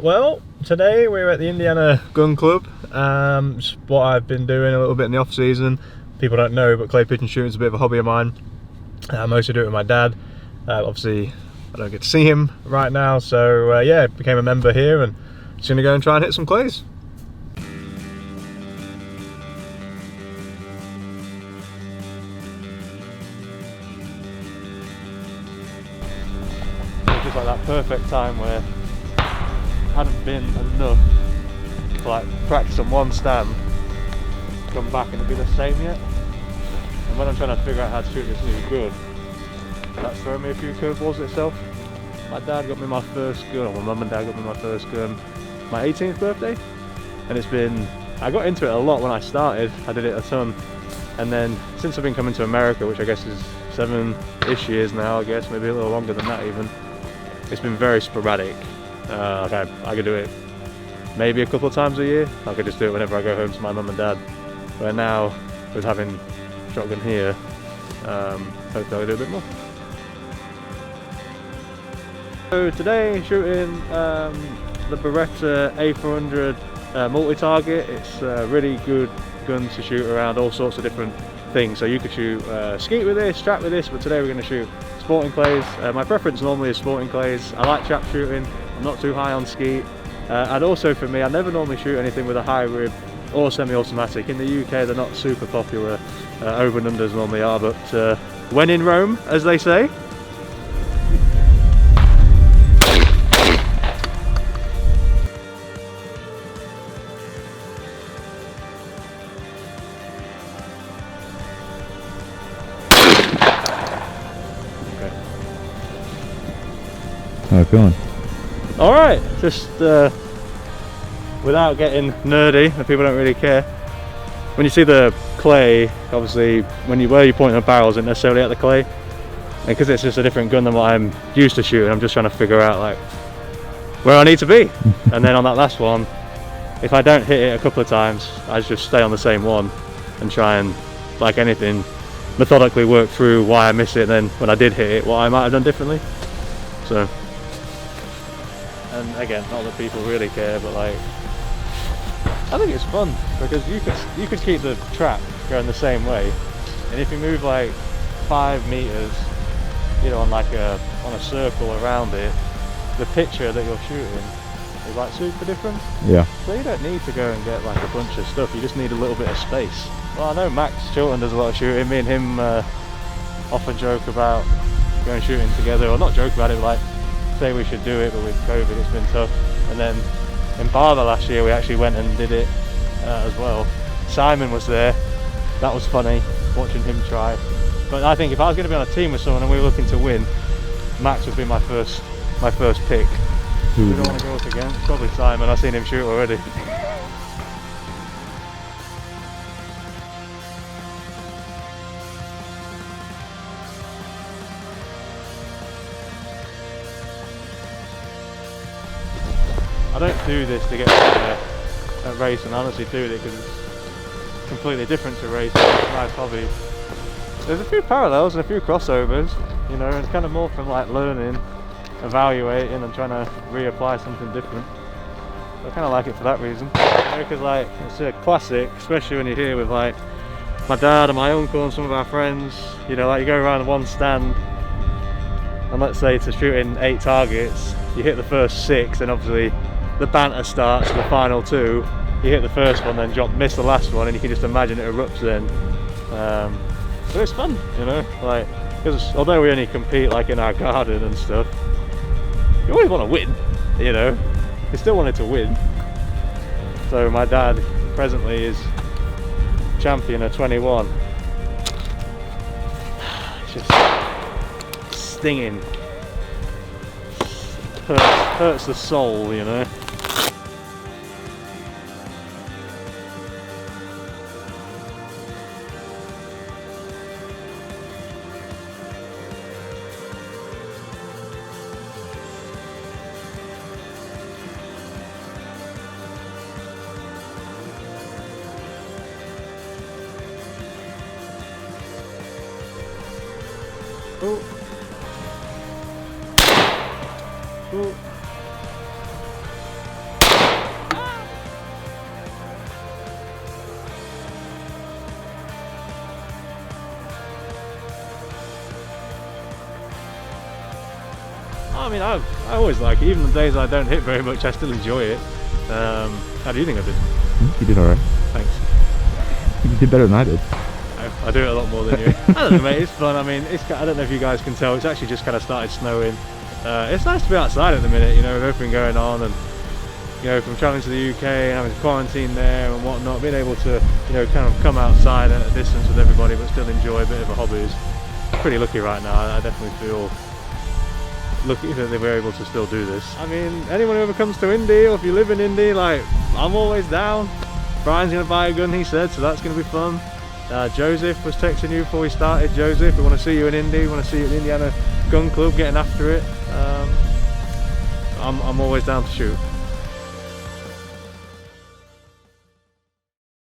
Well, today we're at the Indiana Gun Club. It's what I've been doing a little bit in the off season. People don't know, but clay pigeon shooting is a bit of a hobby of mine. I mostly do it with my dad. Obviously, I don't get to see him right now, so yeah, became a member here and just gonna go and try and hit some clays. Just like that perfect time where hadn't been enough to like practice on one stand, come back and it'd be the same yet. And when I'm trying to figure out how to shoot this new gun, that's thrown me a few curveballs itself. My dad got me my first gun, or my mum and dad got me my first gun my 18th birthday, and it's been, I got into it a lot when I started. I did it a ton, and then since I've been coming to America, which I guess is 7-ish years now, I guess maybe a little longer than that even, it's been very sporadic. Like I could do it maybe a couple of times a year. I could just do it whenever I go home to my mum and dad. Where now, with having shotgun here, hopefully I'll do a bit more. So today shooting the Beretta A400 multi-target. It's a really good gun to shoot around all sorts of different things. So you could shoot skeet with this, trap with this, but today we're going to shoot sporting clays. My preference normally is sporting clays. I like trap shooting. I'm not too high on skeet. And also for me, I never normally shoot anything with a high rib or semi-automatic. In the UK they're not super popular, over and unders normally are, but when in Rome, as they say. Okay. How it going? Alright, just without getting nerdy, and people don't really care. When you see the clay, obviously, where you point the barrel isn't necessarily at the clay. And because it's just a different gun than what I'm used to shooting, I'm just trying to figure out like where I need to be. And then on that last one, if I don't hit it a couple of times, I just stay on the same one and try and, like anything, methodically work through why I miss it, and then when I did hit it, what I might have done differently. So. And again, not that people really care, but like, I think it's fun because you could keep the trap going the same way, and if you move like 5 meters, you know, on a circle around it, the picture that you're shooting is like super different. Yeah. So you don't need to go and get like a bunch of stuff. You just need a little bit of space. Well, I know Max Chilton does a lot of shooting. Me and him often joke about going shooting together, or not joke about it, but like say we should do it, but with COVID it's been tough. And then in Barber last year we actually went and did it as well. Simon was there. That was funny watching him try. But I think if I was going to be on a team with someone and we were looking to win, Max would be my first pick. Who do I want to go up against? Probably Simon. I've seen him shoot already. I don't do this to get at racing. I honestly do it because it's completely different to racing. It's a nice hobby. There's a few parallels and a few crossovers, you know, and it's kind of more from like learning, evaluating and trying to reapply something different. So I kind of like it for that reason. Because like, it's a classic, especially when you're here with like my dad and my uncle and some of our friends. You know, like you go around one stand and let's say to shooting 8 targets, you hit the first 6 and obviously the banter starts for the final 2. You hit the first one, then miss the last one, and you can just imagine it erupts then. But it's fun, you know, like, because although we only compete like in our garden and stuff, you always want to win, you know. You still wanted to win. So my dad presently is champion of 21. It's just stinging. Hurts the soul, you know. Oh. Oh. I mean, I always like it. Even the days I don't hit very much, I still enjoy it. How do you think I did? You did alright. Thanks. You did better than I did. I do it a lot more than you. I don't know, mate, it's fun. I mean, I don't know if you guys can tell, it's actually just kind of started snowing. It's nice to be outside at the minute, you know, with everything going on, and you know, from travelling to the UK and having to quarantine there and whatnot, being able to, you know, kind of come outside at a distance with everybody but still enjoy a bit of a hobby is pretty lucky right now. I definitely feel lucky that they were able to still do this. I mean, anyone who ever comes to Indy, or if you live in Indy, like, I'm always down. Brian's going to buy a gun, he said, so that's going to be fun. Joseph was texting you before we started. Joseph, we want to see you in Indy, we want to see you at the Indiana Gun Club getting after it. I'm always down to shoot.